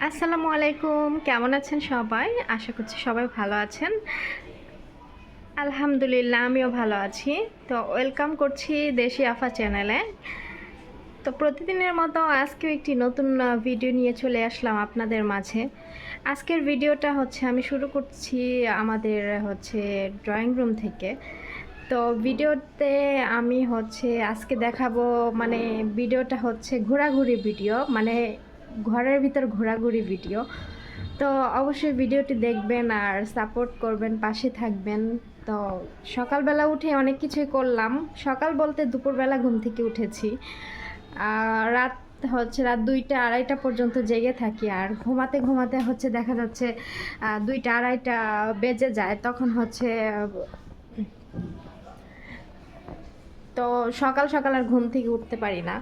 আসসালামু আলাইকুম, কেমন আছেন সবাই? আশা করছি সবাই ভালো আছেন। আলহামদুলিল্লাহ আমিও ভালো আছি। তো ওয়েলকাম করছি দেশি আফা চ্যানেলে। তো প্রতিদিনের মতো আজকেও একটি নতুন ভিডিও নিয়ে চলে আসলাম আপনাদের মাঝে। আজকের ভিডিওটা হচ্ছে আমি শুরু করছি আমাদের ড্রয়িং রুম থেকে। তো ভিডিওতে আমি আজকে দেখাবো, মানে ভিডিওটা ঘোরাঘুরি ভিডিও, মানে ঘরের ভিতর ঘোরাঘুরি ভিডিও। তো অবশ্যই ভিডিওটি দেখবেন আর সাপোর্ট করবেন, পাশে থাকবেন। তো সকালবেলা উঠে অনেক কিছুই করলাম। সকাল বলতে দুপুরবেলা ঘুম থেকে উঠেছি। রাত রাত 2টা 2:30 পর্যন্ত জেগে থাকি, আর ঘুমাতে ঘুমাতে দেখা যাচ্ছে 2টা 2:30 বেজে যায়। তখন তো সকাল সকাল আর ঘুম থেকে উঠতে পারি না।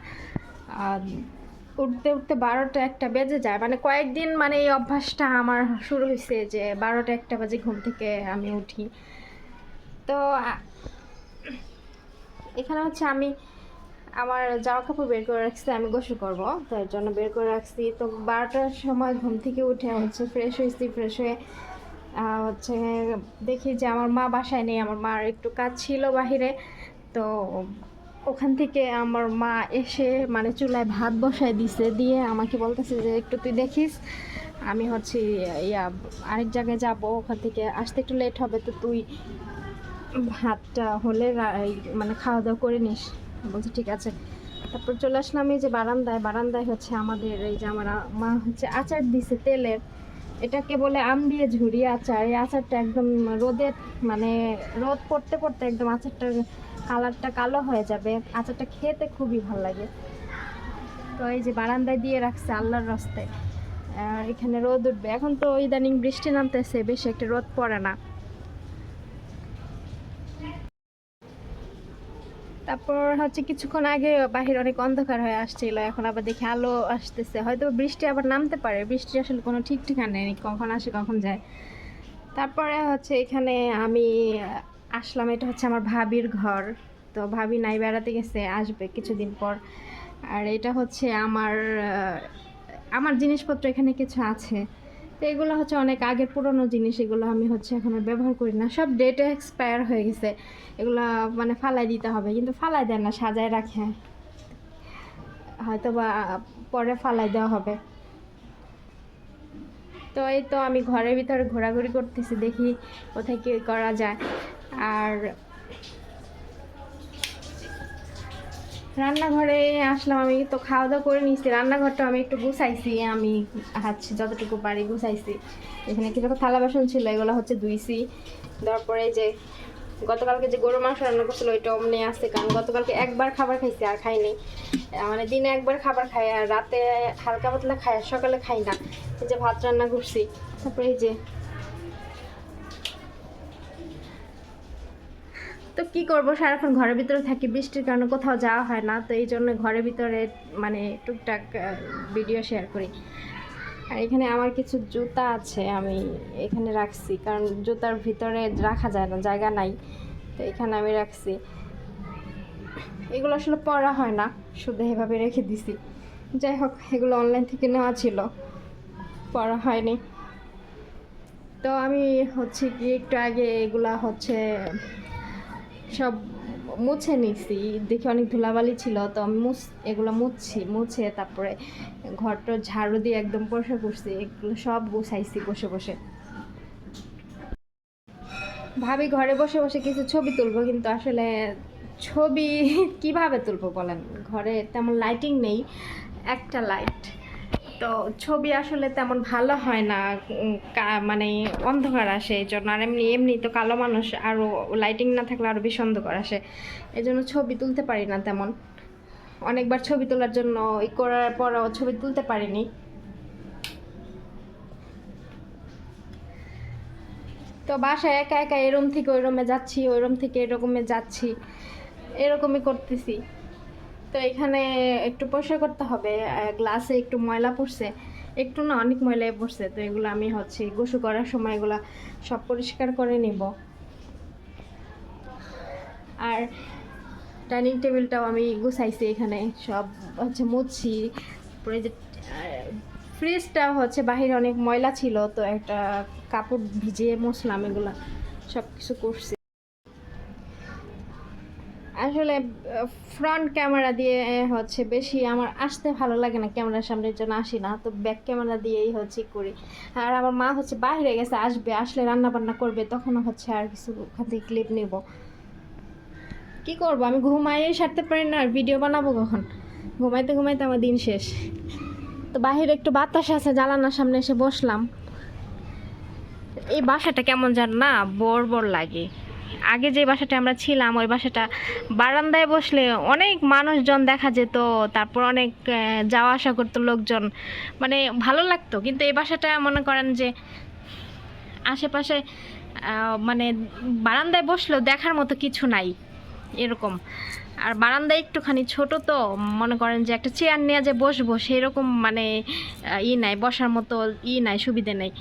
উঠতে উঠতে 12টা 1টা বেজে যায়, মানে কয়েকদিন মানে এই অভ্যাসটা আমার শুরু হয়েছে যে 12টা 1টা বাজে ঘুম থেকে আমি উঠি। তো এখানে আমি আমার জামা কাপড় বের করে রাখছি, আমি গোসল করবো, তো এর জন্য বের করে রাখছি। তো 12টার সময় ঘুম থেকে উঠে ফ্রেশ হয়েছি। ফ্রেশ হয়ে হচ্ছে দেখি যে আমার মা বাসায় নেই, আমার মার একটু কাজ ছিল বাহিরে। তো ওখান থেকে আমার মা এসে মানে চুলায় ভাত বসায় দিছে, দিয়ে আমাকে বলতেছে যে একটু তুই দেখিস, আমি আরেক জায়গায় যাব, ওখান থেকে আসতে একটু লেট হবে, তো তুই ভাতটা হলে মানে খাওয়া দাওয়া করে নিস। বলছি ঠিক আছে। তারপর চলে আসলাম এই যে বারান্দায় আমাদের এই যে আমার মা আচার দিছে তেলের। এটাকে বলে আম দিয়ে ঝুরি আচার। এই আচারটা একদম রোদে, মানে রোদ পড়তে পড়তে একদম আচারটার কালারটা কালো হয়ে যাবে। আচারটা খেতে খুবই ভালো লাগে। তো এই যে বারান্দায় দিয়ে রাখছে আল্লাহর রাস্তায়। আর এখানে রোদ উঠবে এখন, তো ইদানিং বৃষ্টি নামতেছে, বেশি একটা রোদ পড়ে না। তারপর কিছুক্ষণ আগে বাহির অনেক অন্ধকার হয়ে আসছিল, এখন আবার দেখি আলো আসতেছে, হয়তো বৃষ্টি আবার নামতে পারে। বৃষ্টি আসলে কোনো ঠিক ঠিকানা নেই, কখন আসে কখন যায়। তারপরে এখানে আমি আসলাম, এটা আমার ভাবির ঘর। তো ভাবি নাই, বেড়াতে গেছে, আসবে কিছুদিন পর। আর এটা আমার জিনিসপত্র এখানে কিছু আছে। তো এগুলো অনেক আগের পুরনো জিনিস, এগুলো আমি এখন আর ব্যবহার করি না, সব ডেটে এক্সপায়ার হয়ে গেছে। এগুলো মানে ফালাই দিতে হবে, কিন্তু ফালাই দেয় না, সাজায় রাখে, হয়তো বা পরে ফালাই দেওয়া হবে। তো এই তো আমি ঘরের ভিতরে ঘোরাঘুরি করতেছি, দেখি কোথায় কি করা যায়। আর রান্নাঘরে আসলাম, আমি তো খাওয়া দাওয়া করে নিয়েছি, রান্নাঘরটা আমি একটু গুছাইছি, আমি যতটুকু পারি গুছাইছি। এখানে কিছু থালা বাসন ছিল, এগুলো ধুইছি। তারপরে যে গতকালকে যে গরু মাংস রান্না করছিল ওইটা অমনি আছে, কারণ গতকালকে একবার খাবার খাইছি আর খাইনি। মানে দিনে একবার খাবার খাই, আর রাতে হালকা পাতলা খাই, আর সকালে খাই না। এই যে ভাত রান্না করছি। তারপরে এই যে, তো কি করব, সারাক্ষণ ঘরের ভিতরে থাকি, বৃষ্টির কারণে কোথাও যাওয়া হয় না, তো এই জন্য ঘরের ভিতরে মানে টুকটাক ভিডিও শেয়ার করি। আর এখানে আমার কিছু জুতা আছে, আমি এখানে রাখছি, কারণ জুতার ভিতরে রাখা যায় না, জায়গা নাই, তো এখানে আমি রাখছি। এগুলো আসলে পরা হয় না, শুধু এভাবে রেখে দিছি। যাই হোক, এগুলো অনলাইন থেকে নেওয়া ছিল, পরা হয়নি। তো আমি কি একটু আগে এগুলা সব মুছে নিছি, দেখি অনেক ধুলাবালি ছিল, তো আমি এগুলো মুছে তারপরে ঘরটা ঝাড়ু দিয়ে একদম পরিষ্কার করছি, এগুলো সব গুছাইছি বসে বসে। ভাবি ঘরে বসে বসে কিছু ছবি তুলবো, কিন্তু আসলে ছবি কিভাবে তুলবো বলেন, ঘরে তেমন লাইটিং নেই, একটা লাইট, তো ছবি আসলে তেমন ভালো হয় না। মানে অন্ধকার আসে এই জন্য, আর এমনি এমনি তো কালো মানুষ, আরও লাইটিং না থাকলে আরও বেশি অন্ধকার আসে, এই জন্য ছবি তুলতে পারি না তেমন। অনেকবার ছবি তোলার জন্য করার পরও ছবি তুলতে পারিনি। তো বাসায় একা একা এই রুম থেকে ওই রুমে যাচ্ছি, ওই রুম থেকে এরকমে যাচ্ছি, এরকমই করতেছি। তো এখানে একটু পরিষ্কার করতে হবে, গ্লাসে একটু ময়লা পড়ছে, একটু না অনেক ময়লাই পড়ছে, তো এগুলো আমি গোসল করার সময় এগুলো সব পরিষ্কার করে নিব। আর ডাইনিং টেবিলটাও আমি গুছাইছি, এখানে সব মুছছি। তারপরে যে ফ্রিজটা হচ্ছে বাহিরে অনেক ময়লা ছিল, তো একটা কাপড় ভিজিয়ে মুছলাম, এগুলা সব কিছু করছি। আসলে ফ্রন্ট ক্যামেরা দিয়ে হচ্ছে বেশি আমার আসতে ভালো লাগে না, ক্যামেরার সামনের জন্য আসি না, তো ব্যাক ক্যামেরা দিয়েই হচ্ছে করি। আর আমার মা হচ্ছে বাইরে গেছে, আসবে, আসলে রান্না বান্না করবে, তখন হচ্ছে আর কিছু ওখান থেকে ক্লিপ নেব। কি করব, আমি ঘুমাইয়েই সারতে পারি না, আর ভিডিও বানাবো কখন? ঘুমাইতে ঘুমাইতে আমার দিন শেষ। তো বাহিরে একটু বাতাস আছে, জানালার সামনে এসে বসলাম। এই বাসাটা কেমন জান না, বোর বোর লাগে। আগে যে বাসাটা আমরা ছিলাম, ওই বাসাটা বারান্দায় বসলে অনেক মানুষজন দেখা যেত, তারপর অনেক যাওয়া আসা করতো লোকজন, মানে ভালো লাগতো। কিন্তু এই বাসাটা মনে করেন যে আশেপাশে মানে বারান্দায় বসলেও দেখার মতো কিছু নাই এরকম। আর বারান্দা একটুখানি ছোট, তো মনে করেন যে একটা চেয়ার নিয়ে যে বসবো সেরকম মানে নাই, বসার মতো নাই, সুবিধে নেই।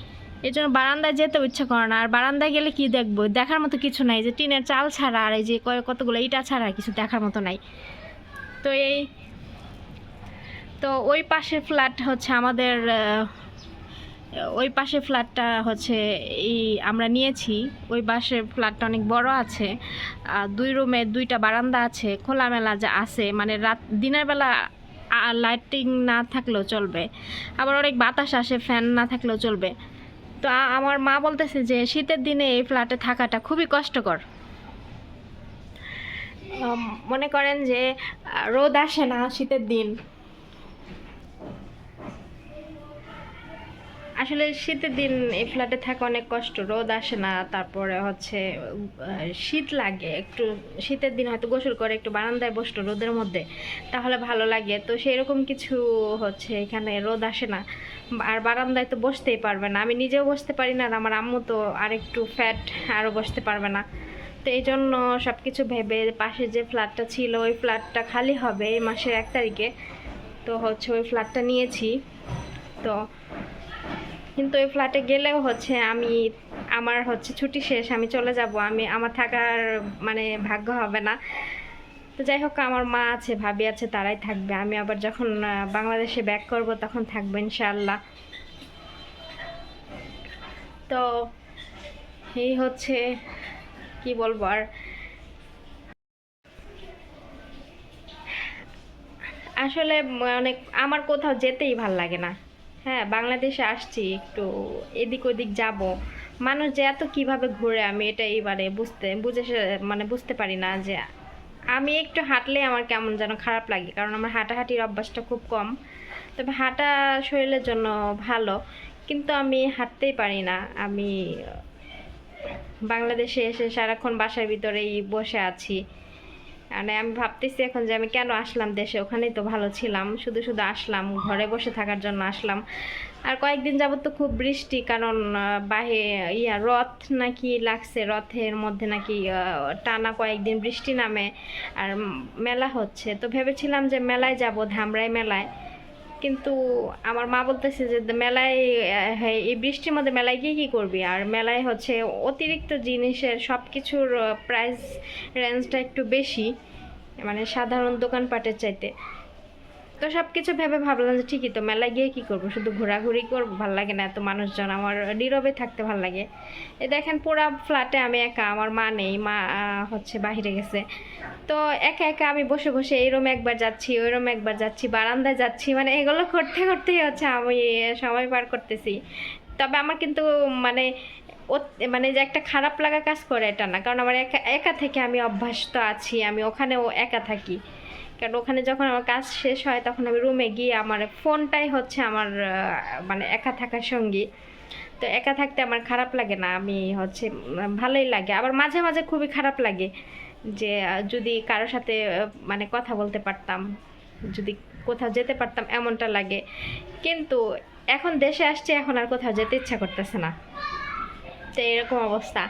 এই জন্য বারান্দায় যেতেও ইচ্ছা করে না। আর বারান্দায় গেলে কি দেখবো, দেখার মতো কিছু নাই, যে টিনের চাল ছাড়া আর এই যে কতগুলো ইটা ছাড়া কিছু দেখার মতো নাই। তো ওই পাশে ফ্ল্যাট হচ্ছে আমাদের, ওই পাশে ফ্ল্যাটটা হচ্ছে এই আমরা নিয়েছি। ওই পাশের ফ্ল্যাটটা অনেক বড় আছে, 2 রুমে 2টা বারান্দা আছে, খোলামেলা যা আছে, মানে দিনের বেলা লাইটিং না থাকলেও চলবে, আবার অনেক বাতাস আসে, ফ্যান না থাকলেও চলবে। তো আমার মা বলতেছে যে শীতের দিনে এই ফ্ল্যাটে থাকাটা খুবই কষ্টকর। মনে করেন যে রোদ আসে না শীতের দিন, আসলে শীতের দিন এই ফ্ল্যাটে থাকা অনেক কষ্ট, রোদ আসে না, তারপরে হচ্ছে শীত লাগে একটু। শীতের দিন হয়তো গোসল করে একটু বারান্দায় বসতো রোদের মধ্যে, তাহলে ভালো লাগে। তো সেই রকম কিছু হচ্ছে, এখানে রোদ আসে না, আর বারান্দায় তো বসতেই পারবে না, আমি নিজেও বসতে পারি না, আর আমার আম্মু তো আরেকটু ফ্যাট, আরও বসতে পারবে না। তো এই জন্য সব কিছু ভেবে পাশে যে ফ্ল্যাটটা ছিল, ওই ফ্ল্যাটটা খালি হবে এই মাসের 1 তারিখে, তো হচ্ছে ওই ফ্ল্যাটটা নিয়েছি। তো কিন্তু ওই ফ্ল্যাটে গেলেও হচ্ছে আমার হচ্ছে ছুটি শেষ, আমি চলে যাব, আমার থাকার মানে ভাগ্য হবে না। তো যাই হোক, আমার মা আছে, ভাবি আছে, তারাই থাকবে। আমি আবার যখন বাংলাদেশে ব্যাক করব তখন থাকবো ইনশাআল্লাহ। তো এই হচ্ছে, কি বলবো আর, আসলে অনেক আমার কোথাও যেতেই ভাল লাগে না। হ্যাঁ, বাংলাদেশে আসছি একটু এদিক ওদিক যাব, মানুষ যে এত কিভাবে ঘুরে, আমি এটা এবারে বুঝতে পারি না। যে আমি একটু হাঁটলে আমার কেমন যেন খারাপ লাগে, কারণ আমার হাঁটাহাঁটির অভ্যাসটা খুব কম। তবে হাঁটা শরীরের জন্য ভালো, কিন্তু আমি হাঁটতেই পারি না। আমি বাংলাদেশে এসে সারাক্ষণ বাসার ভিতরেই বসে আছি। মানে আমি ভাবতেছি এখন যে আমি কেন আসলাম দেশে, ওখানেই তো ভালো ছিলাম, শুধু শুধু আসলাম, ঘরে বসে থাকার জন্য আসলাম। আর কয়েকদিন যাবত তো খুব বৃষ্টি, কারণ বাহে রথ নাকি লাগছে, রথের মধ্যে নাকি টানা কয়েকদিন বৃষ্টি নামে, আর মেলা হচ্ছে। তো ভেবেছিলাম যে মেলায় যাব, ধামরাই মেলায়। কিন্তু আমার মা বলতেছে যে মেলায়, হ্যাঁ, এই বৃষ্টির মধ্যে মেলায় গিয়ে কী করবি, আর মেলায় হচ্ছে অতিরিক্ত জিনিসের সব কিছুর প্রাইস রেঞ্জটা একটু বেশি, মানে সাধারণ দোকানপাটের চাইতে। তো সব কিছু ভেবে ভাবলাম যে ঠিকই তো, মেলায় গিয়ে কী করবো, শুধু ঘোরাঘুরি করবো, ভাল লাগে না এত মানুষজন, আমার নীরবে থাকতে ভাল লাগে। এ দেখেন পুরা ফ্ল্যাটে আমি একা, আমার মা নেই, মা হচ্ছে বাহিরে গেছে। তো একা একা আমি বসে বসে এই রুমে একবার যাচ্ছি, ওই রুমে একবার যাচ্ছি, বারান্দায় যাচ্ছি, মানে এগুলো করতে করতেই হচ্ছে আমি সময় পার করতেছি। তবে আমার কিন্তু মানে মানে যে একটা খারাপ লাগা কাজ করে এটা না, কারণ আমার একা একা থেকে আমি অভ্যস্ত আছি, আমি ওখানেও একা থাকি। কারণ ওখানে যখন আমার কাজ শেষ হয় তখন আমি রুমে গিয়ে আমার ফোনটাই হচ্ছে আমার মানে একা থাকার সঙ্গী। তো একা থাকতে আমার খারাপ লাগে না, আমি হচ্ছে ভালোই লাগে। আবার মাঝে মাঝে খুবই খারাপ লাগে যে যদি কারোর সাথে মানে কথা বলতে পারতাম, যদি কোথাও যেতে পারতাম, এমনটা লাগে। কিন্তু এখন দেশে আসছে, এখন আর কোথাও যেতে ইচ্ছা করতেছে না, তো এরকম অবস্থা।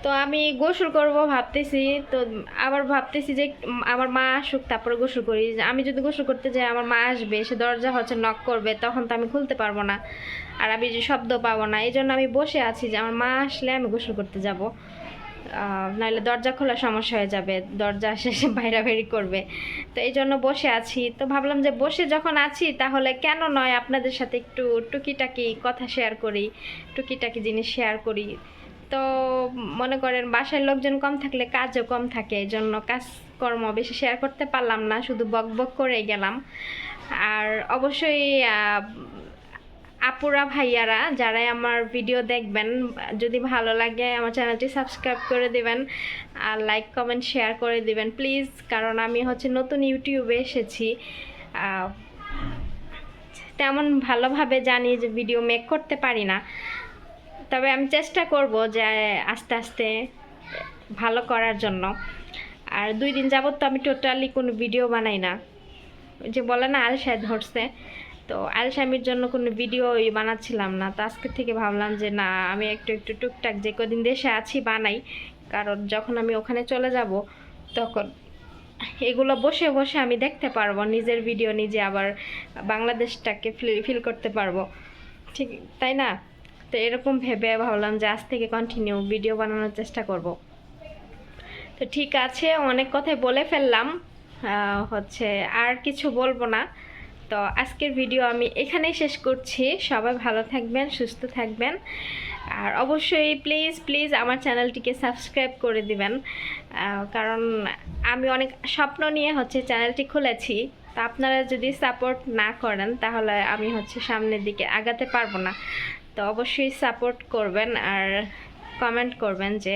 তো আমি গোসল করব ভাবতেছি, তো আবার ভাবতেছি যে আমার মা আসুক তারপরে গোসল করি। আমি যদি গোসল করতে যাই, আমার মা আসবে, সে দরজা হচ্ছে নক করবে, তখন তো আমি খুলতে পারবো না, আর আমি যে শব্দ পাবো না। এই জন্য আমি বসে আছি যে আমার মা আসলে আমি গোসল করতে যাব। নাহলে দরজা খোলা সমস্যা হয়ে যাবে, দরজা শেষে বাইরাবাইরি করবে। তো এই জন্য বসে আছি। তো ভাবলাম যে বসে যখন আছি তাহলে কেন নয় আপনাদের সাথে একটু টুকিটাকি কথা শেয়ার করি, টুকিটাকি জিনিস শেয়ার করি। তো মনে করেন বাসায় লোকজন কম থাকলে কাজও কম থাকে, এই জন্য কাজকর্ম বেশি শেয়ার করতে পারলাম না, শুধু বক বক করে গেলাম। আর অবশ্যই আপুরা ভাইয়ারা যারাই আমার ভিডিও দেখবেন, যদি ভালো লাগে আমার চ্যানেলটি সাবস্ক্রাইব করে দিবেন আর লাইক কমেন্ট শেয়ার করে দিবেন প্লিজ। কারণ আমি হচ্ছে নতুন ইউটিউবে এসেছি, তেমন ভালোভাবে জানি যে ভিডিও মেক করতে পারি না, তবে আমি চেষ্টা করব যে আস্তে আস্তে ভালো করার জন্য। আর 2 দিন যাবত তো আমি টোটালি কোনো ভিডিও বানাই না, যে বলে না আলসায় ধরছে, তো আলসামির জন্য কোনো ভিডিওই বানাচ্ছিলাম না। তো আজকে থেকে ভাবলাম যে না, আমি একটু একটু টুকটাক যে কদিন দেশে আছি বানাই, কারণ যখন আমি ওখানে চলে যাব তখন এগুলো বসে বসে আমি দেখতে পারবো, নিজের ভিডিও নিজে আবার বাংলাদেশটাকে ফিল করতে পারবো, ঠিক তাই না? তো এরকম ভেবে ভাবলাম যে আজ থেকে কন্টিনিউ ভিডিও বানানোর চেষ্টা করব। তো ঠিক আছে, অনেক কথাই বলে ফেললাম, হচ্ছে আর কিছু বলবো না। তো আজকের ভিডিও আমি এখানেই শেষ করছি। সবাই ভালো থাকবেন, সুস্থ থাকবেন, আর অবশ্যই প্লিজ প্লিজ আমার চ্যানেলটিকে সাবস্ক্রাইব করে দিবেন, কারণ আমি অনেক স্বপ্ন নিয়ে হচ্ছে চ্যানেলটি খুলেছি। তো আপনারা যদি সাপোর্ট না করেন তাহলে আমি হচ্ছে সামনের দিকে আগাতে পারবো না। তো অবশ্যই সাপোর্ট করবেন আর কমেন্ট করবেন যে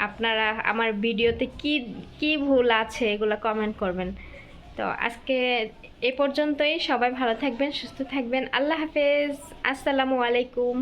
আপনারা আমার ভিডিওতে কি কি ভুল আছে এগুলো কমেন্ট করবেন। তো আজকে এ পর্যন্তই, সবাই ভালো থাকবেন, সুস্থ থাকবেন, আল্লাহ হাফেজ, আসসালামু আলাইকুম।